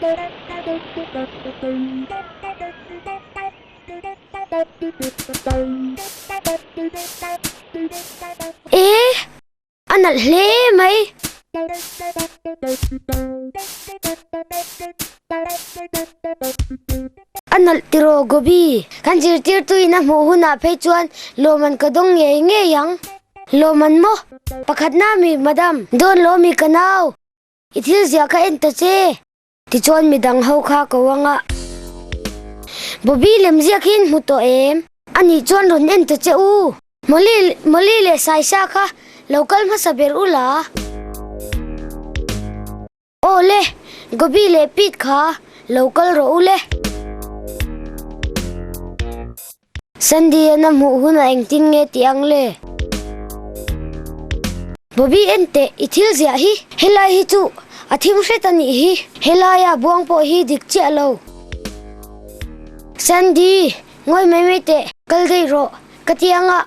Ê, anh ăn lé mày. Anh ăn tiro gobi. Kan jir tir tu ina mo huna phe chuan loman ka dong nge yang. Loman mo. Pakhat na mi madam. Don lo mi kanao. Ithil zia ka enta che. Ti chuan mi dang ho kha ko wanga. Bobby lem zia kin mu to em. Ani chuan ron enta che u. Moli le sai sa kha local ma saber ula. Ole, gobi le pit kha local ro ule. Sandi na mu huna engtin nge tiang le. Bobby ente ithil zia hi helai hi chu athim hretani hi helaya buang po hi dik che lo. Sandi ngoi me te kal dei ro katianga.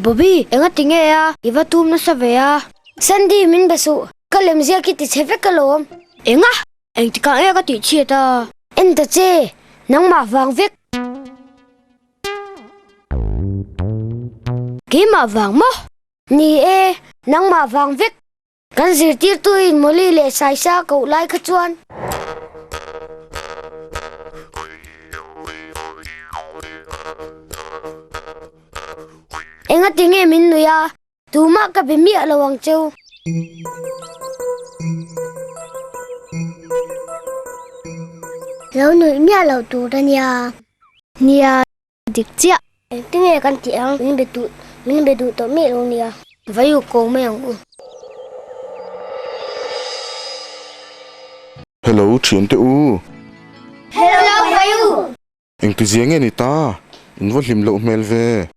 Bobby, enga tinge ya, iwa tum na save ya. Sandi min basu, kalem zia ki ti cheve kalom. Enga, eng ti ka ya ka ti chi ta. En ta che, nang ma wang vek. Ki ma wang mo? Ni e, nang ma wang vek. Kan zir tir tu in moli le sai sa ko lai ka chuan. Enga tinge min nu ya, tu ma ka be mi alawang cheu. Lâu nữa mi alo tu da nia dik chia. Tinge kan tiang min be tu to mi lo nia. Vayu ko me ang. Hello, Thian te u. Hello Vayu. Eng ti ziang ni ta. In vo hlim lo mel ve.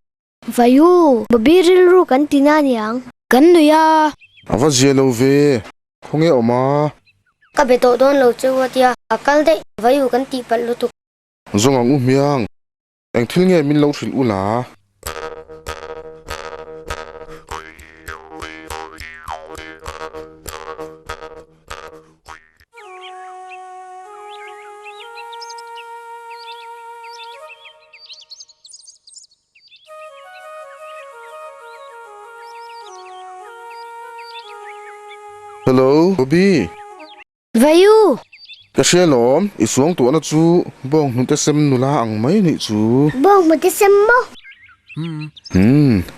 Vayu, Bobby ril ru kan tina niang. Kan nu ya. Ava zia lo ve. Khonge oma. Ka be to don lo cheu atia. Akal de vayu kan ti pal lo tu. Zong ang miang. Eng thil nge min lo thil ula. Hello, Bobby. Vayu. Kashelom, isuang tu ana chu bong nun te sem nula ang mai ni chu. Bong mo te sem mo.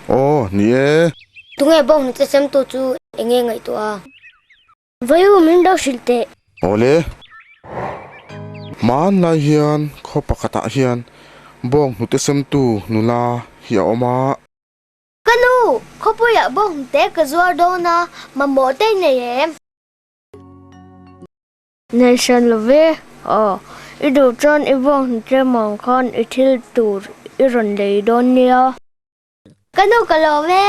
Oh, ni e. Tunge bong te sem tu chu enge ngai tu a. Vayu min do shilte. Ole. Man na hian, kho pakata hian bong nun te sem tu nula hi oma. Kanu, khopo ya bong te ka zuar do na mamo te ne em. Nation love. Idu chon ibong te mong khon ithil tur iron lei don nia. Kanu kalove.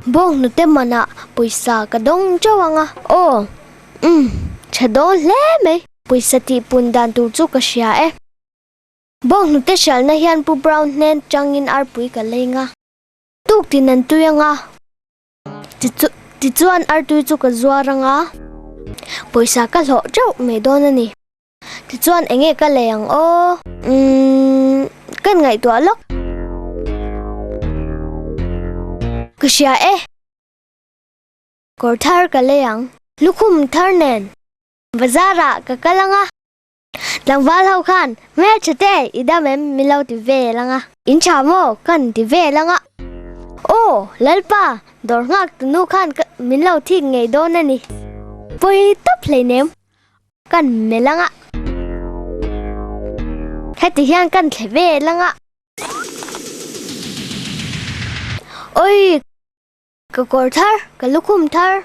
Bong nu te mana puisa ka dong chawanga. Chadon le me puisa ti pundan tu chu ka sia e. Bong nu te shal na hian pu brown nen changin ar pui ka lenga. Tuk tinan tuyanga. Ti chuan ar tui chu ka zuaranga. Puisa ka lo chau me don ani. Ti chuan enge ka leyang o. Kan ngai tu alok. Ka sia e. Kor thar ka leyang. Lukhum thar nen. Vazara ka kalanga. Langwal hau khan, me chate idam em milau ti ve langa. In chamo kan ti ve langa. Lalpa, dor ngak nu khan milau thi ngei don ani. Poi top le nem. Kan melanga. Heti hian kan the ve langa. Oi, ka kor thar, ka lukhum thar.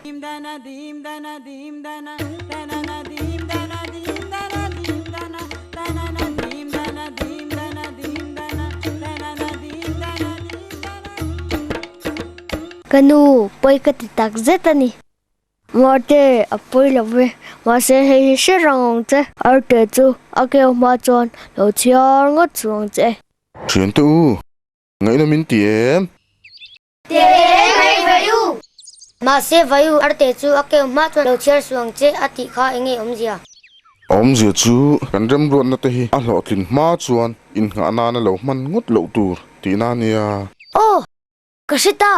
Kanu poi ka titak zetani. Ngate apoi lawe ma se he she rang che arte chu akeo ma chon lo chiar ngot chuang che. Chuyện tu ngay nó min tiệm Ma se vayu arte chu ake ma chu lo chiar suang che ati kha enge omjia. om zia chu kan rem ruột na te hi a lo tin ma chuan in nga na na lo man ngut lo tur ti na nia Oh, kasita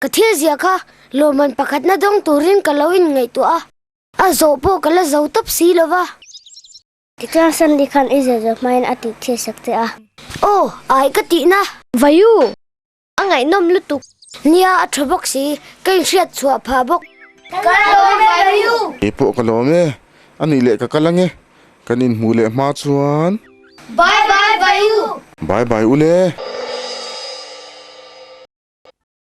kathil zia kha lo man pakhat na dong turin kalawin ngai tu a. A zo po kala zo tap si lova. Kita san dikhan ize zo main ati che sakte a. Oh, ai ka ti na. Vayu angai nom lutuk. Nia a thabok si kai hriat chua pha bok. Kalawin vayu. e po ka lo me ani le ka kalange kan in mu le ma chuan Bye bye vayu. bye bye ule